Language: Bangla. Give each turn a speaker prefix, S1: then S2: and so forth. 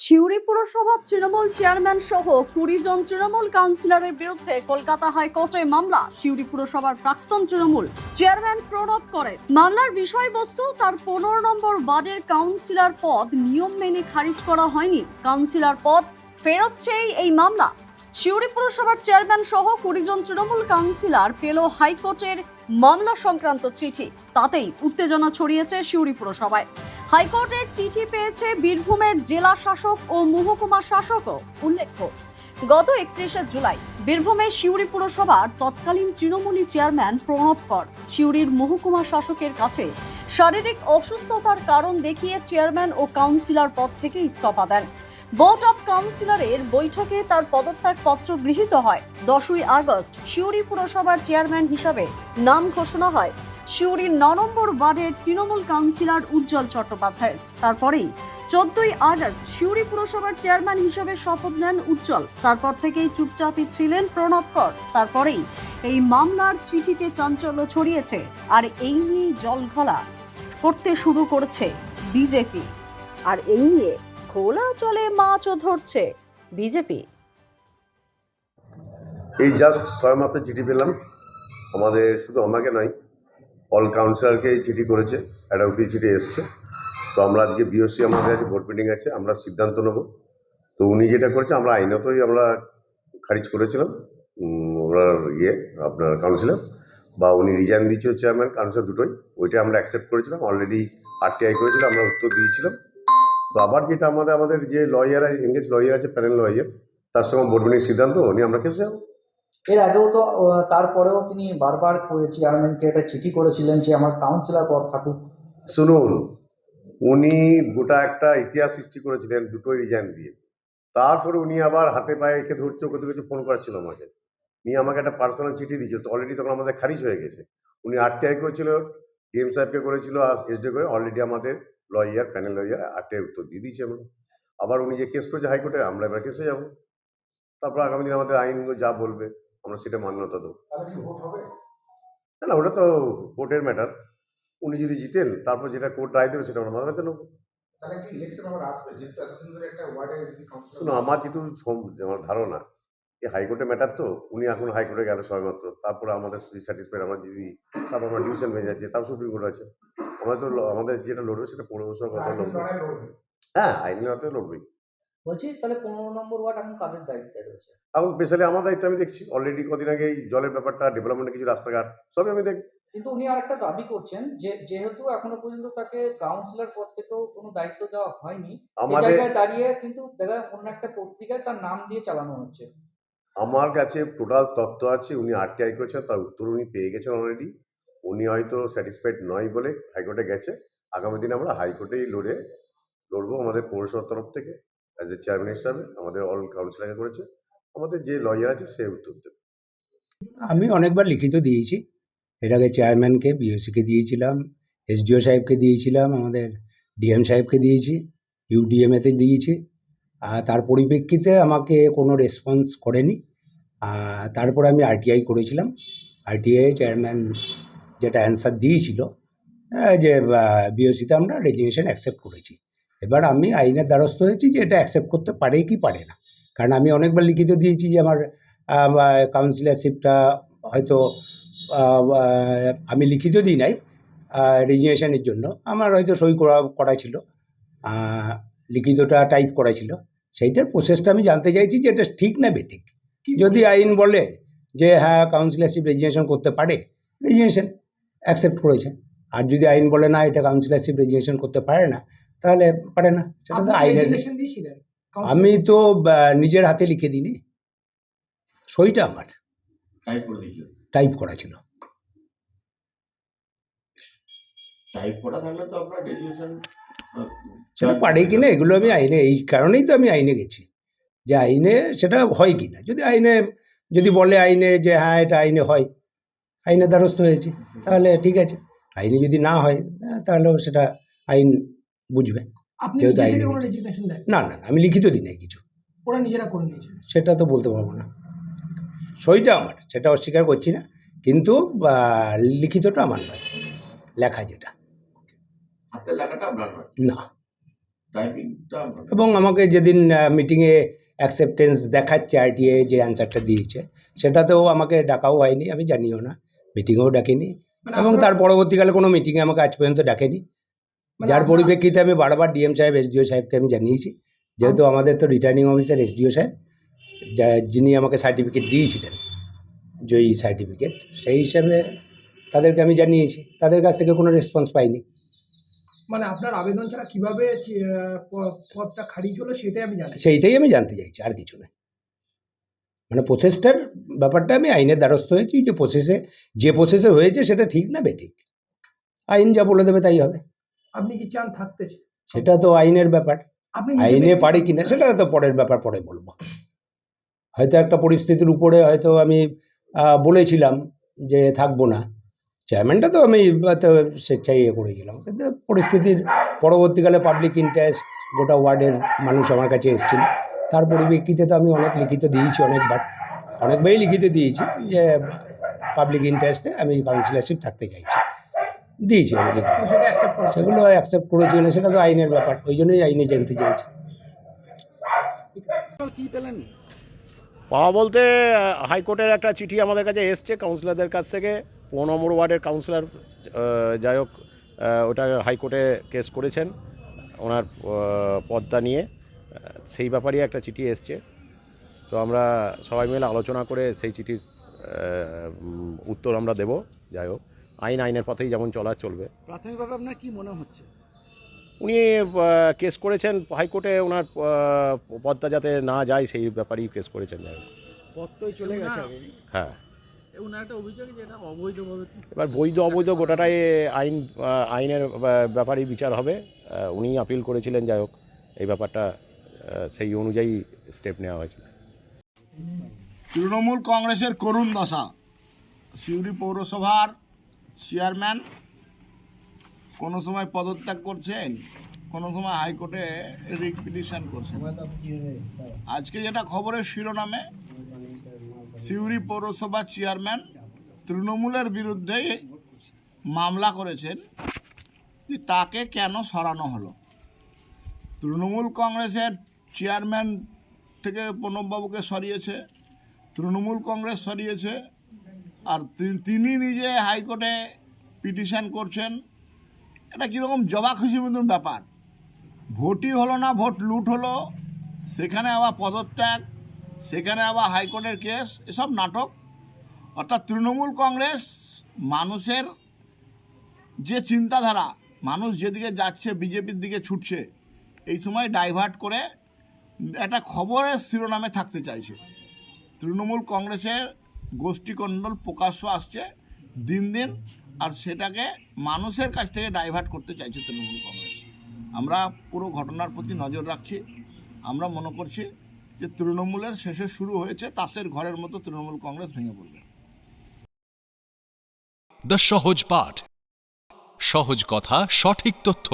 S1: সিউড়ি পুরসভার তৃণমূল চেয়ারম্যান সহ 20 জন তৃণমূল কাউন্সিলরের বিরুদ্ধে কলকাতা হাইকোর্টে মামলা। সিউড়ি পুরসভার প্রাক্তন তৃণমূল চেয়ারম্যান প্রণব করেন। মামলার বিষয়বস্তু, তার 15 নম্বর ওয়ার্ডের কাউন্সিলর পদ নিয়ম মেনে খারিজ করা হয়নি, কাউন্সিলর পদ ফেরত চেয়ে এই মামলা। সিউড়ি পুরসভার চেয়ারম্যান সহ 20 জন তৃণমূল কাউন্সিলর পেল হাইকোর্টের মামলা সংক্রান্ত চিঠি। তাতেই উত্তেজনা ছড়িয়েছে সিউড়ি পুরসভায়। হাইকোর্টের চিঠি পেয়েছে বীরভূমের জেলা শাসক ও মহকুমা শাসকও। উল্লেখ্য, গত 31শে জুলাই বীরভূমের সিউড়ি পুরসভার তৎকালীন তৃণমূলী চেয়ারম্যান প্রণব কর সিউড়ির মহকুমা শাসকের কাছে শারীরিক অসুস্থতার কারণ দেখিয়ে চেয়ারম্যান ও কাউন্সিলর পদ থেকে ইস্তফা দেন। বোর্ড অব কাউন্সিলরের বৈঠকে তার পদত্যাগ পত্র গৃহীত হয়। 10ই আগস্ট সিউড়ি পুরসভার চেয়ারম্যান হিসাবে নাম ঘোষণা হয় সিউড়ির 9 নম্বর ওয়ার্ডের তৃণমূল কাউন্সিলর উজ্জ্বল চট্টোপাধ্যায়। তারপরেই 14ই আগস্ট সিউড়ি পুরসভার চেয়ারম্যান হিসেবে শপথ নেন উজ্জ্বল। তারপর থেকেই চুপচাপই ছিলেন প্রণব কর। তারপরেই এই মামলার চিঠিতে চাঞ্চল্য ছড়িয়েছে, আর এই নিয়ে জলঘোলা করতে শুরু করেছে বিজেপি। আর এই নিয়ে খোলা জলে মাছও ধরছে বিজেপি।
S2: এই জাস্ট ছয়মাত্র চিঠি পেলাম। আমাদের শুধু আমাকে নয়, অল কাউন্সিলরকে চিঠি করেছে, একটা চিঠি এসছে। তো আমরা আজকে বিওসি আমাদের কাছে বোর্ড মিটিং আছে, আমরা সিদ্ধান্ত নেব। তো উনি যেটা করেছে আমরা আইনতই আমরা খারিজ করেছিলাম। ওরা আপনার কাউন্সিলর বা উনি রিজাইন দিয়েছিল চেয়ারম্যান কাউন্সিলর দুটোই, ওইটা আমরা অ্যাকসেপ্ট করেছিলাম। অলরেডি RTI করেছিলাম, আমরা উত্তর দিয়েছিলাম। তো আবার যেটা আমাদের যে লয়ার এনগেজ লয়ার আছে, প্যানেল লয়ার, তার সঙ্গে বোর্ড মিটিং সিদ্ধান্ত নিয়ে আমরা কেসে যাবো।
S3: এর আগেও তো তারপরেও তিনি বারবার চেয়ারম্যানকে একটা চিঠি করেছিলেন যে আমার কাউন্সিলর পদ থাকুক।
S2: শুনুন, উনি গোটা একটা ইতিহাস সৃষ্টি করেছিলেন দুটোই রিজাইন দিয়ে। তারপরে উনি আবার হাতে পায়ে একে ধরছে, ওকে তো কিছু ফোন করাচ্ছিল আমাকে নিয়ে, আমাকে একটা পার্সোনাল চিঠি দিয়েছিল। তো অলরেডি তখন আমাদের খারিজ হয়ে গেছে। উনি RTI করেছিল, ডিএম সাহেবকে করেছিল, SD করে। অলরেডি আমাদের লয়ার, প্যানেল লয়ার RTI উত্তর দিয়ে দিয়েছে। আমরা আবার উনি যে কেস করেছে হাইকোর্টে, আমরা এবার কেসে যাব। তারপর আগামী দিন আমাদের আইন যা বলবে আমরা সেটা মান্যতা দেবো। না, ওটা তো কোর্টের ম্যাটার। উনি যদি জিতেন, তারপর যেটা কোর্ট রায় দেবে সেটা আমরা মাথা ব্যথা নেবো। শুনুন, আমার যেটু আমার ধারণা, এই হাইকোর্টে ম্যাটার, তো উনি এখন হাইকোর্টে গেল সবেমাত্র। তারপরে আমাদের যদি স্যাটিসফাইড, আমার যদি তারপর আমরা ডিভিশন বেঞ্চ আছে, তার সুপ্রিম কোর্ট আছে। আমাদের যেটা লড়বে সেটা পৌরসভার কথা লড়বে। হ্যাঁ, আইনি লড়াই লড়বেই।
S3: বলছি, তাহলে 15 নম্বর ওয়ার্ড এখন কাদের দায়িত্বে রয়েছে?
S2: এখন স্পেশালি আমার দায়িত্ব আমি দেখছি। অলরেডি কদিন আগে এই জলের ব্যাপারটা, ডেভেলপমেন্টের কিছু রাস্তাঘাট সবই আমি দেখি।
S3: কিন্তু উনি আরেকটা দাবি করছেন যে যেহেতু এখনো পর্যন্ত তাকে কাউন্সিলর পদ থেকেও কোনো দায়িত্ব দেওয়া হয়নি, সেই জায়গায় দাঁড়িয়ে কিন্তু দেখা অন্য একটা পত্রিকায় তার নাম দিয়ে চালানো হচ্ছে।
S2: আমার কাছে টোটাল তথ্য আছে, উনি RTI করেছেন, তার উত্তর উনি পেয়ে গেছেন অলরেডি। উনি হয়তো স্যাটিসফাইড নয় বলে হাইকোর্টে গেছে। আগামী দিনে আমরা হাইকোর্টেই লড়বো আমাদের পৌরসভার তরফ থেকে। অ্যাজ এ চেয়ারম্যান হিসাবে আমাদের অল কাউন্সিলরকে করেছে, আমাদের যে লয়ার আছে সে উত্তর দেবে।
S4: আমি অনেকবার লিখিত দিয়েছি। এর আগে চেয়ারম্যানকে, বিওসিকে দিয়েছিলাম, SDO সাহেবকে দিয়েছিলাম, আমাদের DM সাহেবকে দিয়েছি, UDMতে দিয়েছি। তার পরিপ্রেক্ষিতে আমাকে কোনো রেসপন্স করেনি। তারপরে আমি RTI করেছিলাম। RTI চেয়ারম্যান যেটা অ্যান্সার দিয়েছিল যে বিওসিতে আমরা রেজিগনেশন অ্যাকসেপ্ট করেছি। এবার আমি আইনের দ্বারস্থ হয়েছি যে এটা অ্যাকসেপ্ট করতে পারে কি পারে না। কারণ আমি অনেকবার লিখিত দিয়েছি যে আমার কাউন্সিলরশিপটা হয়তো আমি লিখিত দিই নাই রেজিগনেশনের জন্য, আমার হয়তো সই করা ছিল, লিখিতটা টাইপ করা ছিল। সেইটার প্রসেসটা আমি জানতে চাইছি যে এটা ঠিক না বেঠিক। যদি আইন বলে যে হ্যাঁ কাউন্সিলরশিপ রেজিগনেশন করতে পারে, রেজিগনেশন অ্যাকসেপ্ট করেছে। আর যদি আইন বলে না এটা কাউন্সিলরশিপ রেজিগনেশন করতে পারে না, তাহলে পারে না। সেটা তো আইনের। আমি তো নিজের হাতে লিখে দিইনি, সইটা আমার টাইপ করা ছিল। সেটা পারে কিনা এগুলো আমি আইনে, এই কারণেই তো আমি আইনে গেছি যে আইনে সেটা হয় কিনা। যদি আইনে যদি বলে আইনে যে হ্যাঁ এটা আইনে হয়, আইনে দ্বারস্থ হয়েছে, তাহলে ঠিক আছে। আইনে যদি না হয় তাহলেও সেটা আইন বুঝবে। যেহেতু আইনে না না আমি লিখিত দিই নাই কিছু, ওরা নিজেরা করে নিয়েছে, সেটা তো বলতে পারবো না। সইটা আমার, সেটা অস্বীকার করছি না, কিন্তু লিখিতটা আমার নয়, লেখা যেটা
S2: হাতের লেখাটা আপনার নয়।
S4: না।
S5: টাইপিংটা
S4: এবং আমাকে যেদিন মিটিংয়ে অ্যাকসেপ্টেন্স দেখাচ্ছে আরটিএ যে অ্যান্সারটা দিয়েছে সেটাতেও আমাকে ডাকাও হয়নি, আমি জানিও না, মিটিংয়েও ডাকেনি এবং তার পরবর্তীকালে কোনো মিটিংয়ে আমাকে আজ পর্যন্ত ডাকেনি, যার পরিপ্রেক্ষিতে আমি বারবার ডিএম সাহেব এসডিও সাহেবকে আমি জানিয়েছি, যেহেতু আমাদের তো রিটার্নিং অফিসার এসডিও সাহেব যিনি আমাকে সার্টিফিকেট দিয়েছিলেন জয়ী সার্টিফিকেট, সেই হিসাবে তাদেরকে আমি জানিয়েছি, তাদের কাছ থেকে কোনো রেসপন্স পাইনি।
S6: মানে আপনার আবেদন ছাড়া কিভাবে পদটা খারিজ হলো সেটাই আমি জানি।
S4: সেইটাই আমি জানতে চাইছি, আর কিছু নয়। মানে প্রসেসটার ব্যাপারটা আমি আইনের দ্বারস্থ হয়েছি, যে প্রসেসে হয়েছে সেটা ঠিক না বেঠিক, আইন যা বলে দেবে তাই হবে।
S6: আপনি কি চান থাকতে?
S4: সেটা তো আইনের ব্যাপার,
S6: আপনি
S4: আইনে পারি কিনা সেটা তো পরের ব্যাপার, পরে বলবো। হয়তো একটা পরিস্থিতির উপরে হয়তো আমি বলেছিলাম যে থাকবো না, চেয়ারম্যানটা তো আমি হয়তো স্বেচ্ছায় করেছিলাম, কিন্তু পরিস্থিতির পরবর্তীকালে পাবলিক ইন্টারেস্ট, গোটা ওয়ার্ডের মানুষ আমার কাছে এসেছিল, তার পরিপ্রেক্ষিতে তো আমি অনেক লিখিত দিয়েছি, অনেকবারই লিখিত দিয়েছি যে পাবলিক ইন্টারেস্টে আমি কাউন্সিলরশিপ থাকতে চাইছি, দিয়েছি আমি লিখিত,
S6: সেটা অ্যাকসেপ্ট করা।
S4: সেগুলো অ্যাকসেপ্ট করেছি না সেটা তো আইনের ব্যাপার, ওই জন্যই আইনে জানতে চাইছি।
S5: কি পেলেন?
S7: পাওয়া বলতে হাইকোর্টের একটা চিঠি আমাদের কাছে এসছে কাউন্সিলরদের কাছ থেকে, ৫ নম্বর ওয়ার্ডের কাউন্সিলর যাই হোক ওটা হাইকোর্টে কেস করেছেন ওনার পদটা নিয়ে, সেই ব্যাপারেই একটা চিঠি এসছে। তো আমরা সবাই মিলে আলোচনা করে সেই চিঠির উত্তর আমরা দেব। যাই হোক, আইনের পথেই যেমন চলবে।
S5: প্রাথমিকভাবে আপনার কি মনে হচ্ছে?
S7: উনি কেস করেছেন হাইকোর্টে, ওনার পদটা যাতে না যায় সেই ব্যাপারেই কেস করেছেন। যাই হোক,
S5: পদ তো চলে গেছে।
S7: হ্যাঁ,
S5: ওনার একটা অভিযোগ যেটা অবৈধভাবে।
S7: এবার বৈধ অবৈধ গোটাটাই আইনের ব্যাপারেই বিচার হবে। উনি আপিল করেছিলেন, যাই হোক এই ব্যাপারটা সেই অনুযায়ী স্টেপ নেওয়া হয়েছিল।
S5: তৃণমূল কংগ্রেসের করুণ দশা। সিউড়ি পৌরসভার চেয়ারম্যান কোনো সময় পদত্যাগ করছেন, কোনো সময় হাইকোর্টে রিট পিটিশন করছেন। আজকে যেটা খবরের শিরোনামে, সিউড়ি পৌরসভার চেয়ারম্যান তৃণমূলের বিরুদ্ধে মামলা করেছেন যে তাকে কেন সরানো হলো। তৃণমূল কংগ্রেসের চেয়ারম্যান থেকে প্রণববাবুকে সরিয়েছে, তৃণমূল কংগ্রেস সরিয়েছে, আর তিনি নিজে হাইকোর্টে পিটিশন করছেন। এটা কীরকম জবা খুশি মতন ব্যাপার। ভোটই হলো না, ভোট লুট হলো, সেখানে আবার পদত্যাগ, সেখানে আবার হাইকোর্টের কেস, এসব নাটক। অর্থাৎ তৃণমূল কংগ্রেস মানুষের যে চিন্তাধারা, মানুষ যেদিকে যাচ্ছে বিজেপির দিকে ছুটছে, এই সময় ডাইভার্ট করে একটা খবরের শিরোনামে থাকতে চাইছে। তৃণমূল কংগ্রেসের গোষ্ঠীকণ্ডল প্রকাশ্য আসছে দিন দিন, আর সেটাকে মানুষের কাছ থেকে ডাইভার্ট করতে চাইছে তৃণমূল কংগ্রেস। আমরা পুরো ঘটনার প্রতি নজর রাখছি। আমরা মনে করছি যে তৃণমূলের শেষে শুরু হয়েছে তাসের ঘরের মতো তৃণমূল কংগ্রেস ভেঙে পড়বে।
S8: দ্য সহজ পাঠ, সহজ কথা, সঠিক তথ্য।